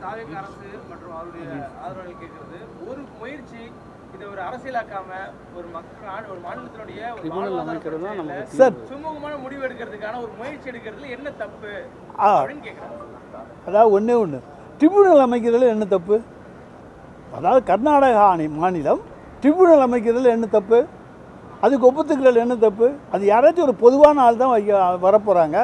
தாவேக அரசு மற்றும் அவருடைய ஆதரவாளர்கள் கேட்கிறது ஒரு முயற்சி இதை ஒரு அரசியலாக்காம ஒரு மக்கள் ஒரு மாநிலத்தினுடைய சுமூகமான முடிவு எடுக்கிறதுக்கான ஒரு முயற்சி எடுக்கிறதுல என்ன தப்பு அப்படின்னு கேட்குறாங்க. அதாவது ஒன்று ட்ரிபியூனல் அமைக்கிறதுல என்ன தப்பு? அதாவது கர்நாடகா மாநிலம் ட்ரிபியூனல் அமைக்கிறதுல என்ன தப்பு? அதுக்கு ஒப்புத்துக்கிறதுல என்ன தப்பு? அது யாராச்சும் ஒரு பொதுவான ஆள் தான் வரப்போகிறாங்க.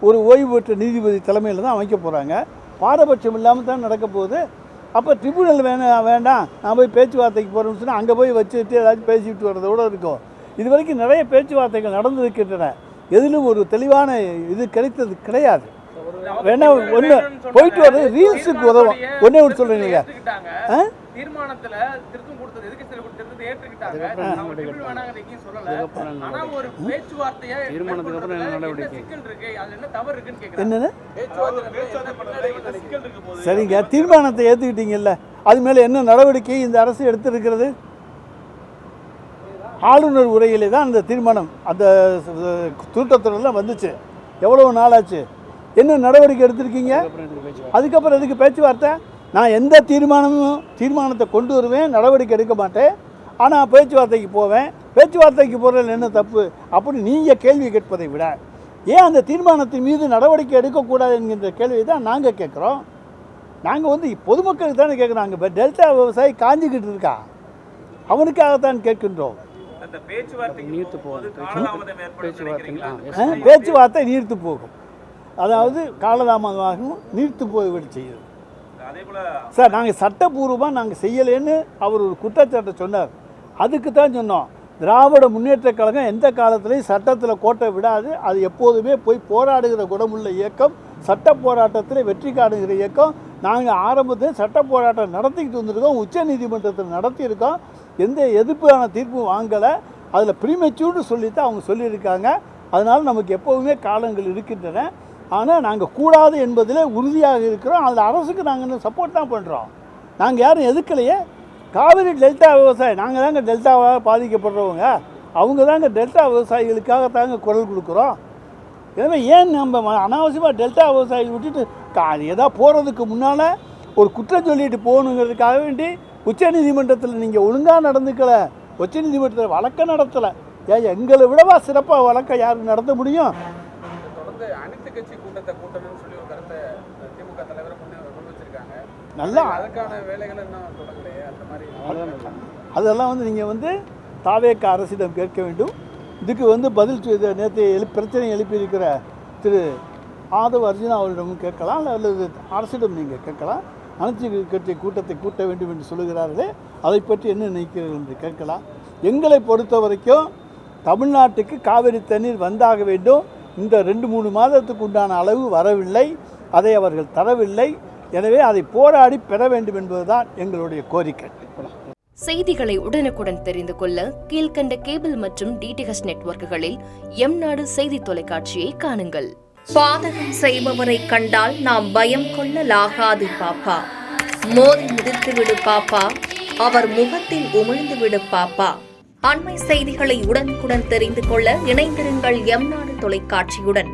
ஒரு ஓய்வு பெற்ற நீதிபதி தலைமையில் தான் அமைக்க போகிறாங்க. பாரபட்சம் இல்லாமல் தான் நடக்க போகுது. அப்போ ட்ரிபியூனல் வேண்டாம், நான் போய் பேச்சுவார்த்தைக்கு போகிறேன்னு சொன்னால் அங்கே போய் வச்சுட்டு ஏதாச்சும் பேசிவிட்டு வர்றதோடு இருக்கும். இது வரைக்கும் நிறைய பேச்சுவார்த்தைகள் நடந்திருக்கின்றன. எதிலும் ஒரு தெளிவான இது கிடைத்தது கிடையாது. வேணா ஒன்று போயிட்டு வர்றது ரீல்ஸுக்கு உதவும். ஒன்றே ஒன்று சொல்கிறீங்க, தீர்மானத்துல திருத்தம் கொடுத்தது எதுக்கு கொடுத்தது ஏற்றுக்கிட்டாங்க. ஆனா ஒரு பேச்சுவார்த்தையா தீர்மானத்துக்கு அப்புறம் என்ன நடவடிக்கை சிக்கல் இருக்கு, அதுல என்ன தவறு இருக்குன்னு கேக்குறாங்க. என்னது சரிங்க, தீர்மானத்தை ஏத்துக்கிட்டீங்கல்ல, அது மேல என்ன நடவடிக்கை இந்த அரசு எடுத்திருக்கிறது? ஆளுநர் உரையிலே தான் அந்த தீர்மானம் அந்த கூட்டத்தொடரில் வந்துச்சு. எவ்வளவு நாளாச்சு? என்ன நடவடிக்கை எடுத்திருக்கீங்க? அதுக்கப்புறம் எதுக்கு பேச்சுவார்த்தை? நான் எந்த தீர்மானத்தை கொண்டு வருவேன், நடவடிக்கை எடுக்க மாட்டேன். ஆனால் பேச்சுவார்த்தைக்கு போவேன். பேச்சுவார்த்தைக்கு போகிறதுல என்ன தப்பு அப்படி நீங்கள் கேள்வி கேட்பதை விட ஏன் அந்த தீர்மானத்தின் மீது நடவடிக்கை எடுக்கக்கூடாது என்கின்ற கேள்வியை தான் நாங்கள் கேட்குறோம். நாங்கள் பொதுமக்களுக்கு தானே கேட்குறோம். அங்கே டெல்டா விவசாயி காஞ்சிக்கிட்டு இருக்கா, அவனுக்காகத்தான் கேட்கின்றோம். பேச்சுவார்த்தை நீர்த்து போகும், அதாவது காலதாமதமாகவும் நீர்த்து போய்விட செய்யுது. சார், நாங்கள் சட்டப்பூர்வமாக நாங்கள் செய்யலேன்னு அவர் ஒரு குற்றச்சாட்டை சொன்னார். அதுக்கு தான் சொன்னோம், திராவிட முன்னேற்ற கழகம் எந்த காலத்திலையும் சட்டத்தில் கோட்டை விடாது. அது எப்போதுமே போய் போராடுகிற குணமுள்ள இயக்கம், சட்ட போராட்டத்தில் வெற்றி காணுகிற இயக்கம். நாங்கள் ஆரம்பத்தில் சட்ட போராட்டம் நடத்திக்கிட்டு வந்திருக்கோம், உச்ச நீதிமன்றத்தில் நடத்தியிருக்கோம். எந்த எதிர்ப்பான தீர்ப்பு வாங்கலை. அதில் ப்ரீமெச்சூர்னு சொல்லித்தான் அவங்க சொல்லியிருக்காங்க. அதனால் நமக்கு எப்போவுமே காலங்கள் இருக்கின்றன. ஆனால் நாங்கள் கூடாது என்பதில் உறுதியாக இருக்கிறோம். அதில் அரசுக்கு நாங்கள் இன்னும் சப்போர்ட் தான் பண்ணுறோம். நாங்கள் யாரும் எதுக்கலையே. காவிரி டெல்டா விவசாயி நாங்கள் தாங்க டெல்டாவாக பாதிக்கப்படுறவங்க. அவங்க தாங்க டெல்டா விவசாயிகளுக்காக தாங்க குரல் கொடுக்குறோம். எனவே ஏன் நம்ம அனாவசியமாக டெல்டா விவசாயிகள் விட்டுட்டு ஏதாவது போகிறதுக்கு முன்னால் ஒரு குற்றம் சொல்லிட்டு போகணுங்கிறதுக்காக வேண்டி உச்சநீதிமன்றத்தில் நீங்கள் ஒழுங்காக நடந்துக்கலை, உச்சநீதிமன்றத்தில் வழக்கம் நடத்தலை. ஏன் எங்களை விடவா சிறப்பாக வழக்கம் யாருக்கு நடத்த முடியும்? அனைத்து கட்சி கூட்டத்தை கூட்டணும்னு சொல்லி ஒரு கருத்தை திமுக தலைவர் முன் வச்சிருக்காங்க. நல்லா அதுக்கான வேலைகள் இன்னும் தொடங்கலையே. அந்த மாதிரி அதெல்லாம் நீங்கள் தாவேக அரசிடம் கேட்க வேண்டும். இதுக்கு பதில் நேற்று பிரச்சனை எழுப்பியிருக்கிற திரு ஆதவ் அர்ஜுனா அவரிடமும் கேட்கலாம், அல்லது அரசிடம் நீங்கள் கேட்கலாம். அனைத்து கட்சி கூட்டத்தை கூட்ட வேண்டும் என்று சொல்லுகிறார்களே, அதை பற்றி என்ன நினைக்கிறீர்கள் என்று கேட்கலாம். எங்களை பொறுத்த வரைக்கும் தமிழ்நாட்டுக்கு காவிரி தண்ணீர் வந்தாக வேண்டும். இந்த 2-3 மாதத்துக்கு உண்டான அளவு வரவில்லை, அதை அவர்கள் தரவில்லை. எனவே அதை போராடி பெற வேண்டும் என்பதுதான் எங்களுடைய கோரிக்கை. செய்திகளை உடனுக்குடன் தெரிந்து கொள்ள கீழ்கண்ட கேபிள் மற்றும் டிடிஎச் நெட்வொர்க்குகளில் எம்நாடு செய்தி தொலைக்காட்சியை காணுங்கள். பாதகம் செய்பவரை கண்டால் நாம் பயம் கொள்ளலாகாது பாப்பா. மோதி மிதித்து விடு பாப்பா, அவர் முகத்தில் உமிழ்ந்து விடு பாப்பா. அண்மை செய்திகளை உடனுக்குடன் தெரிந்து கொள்ள இணைந்திருங்கள் எம்நாடு தொலைக்காட்சியுடன்.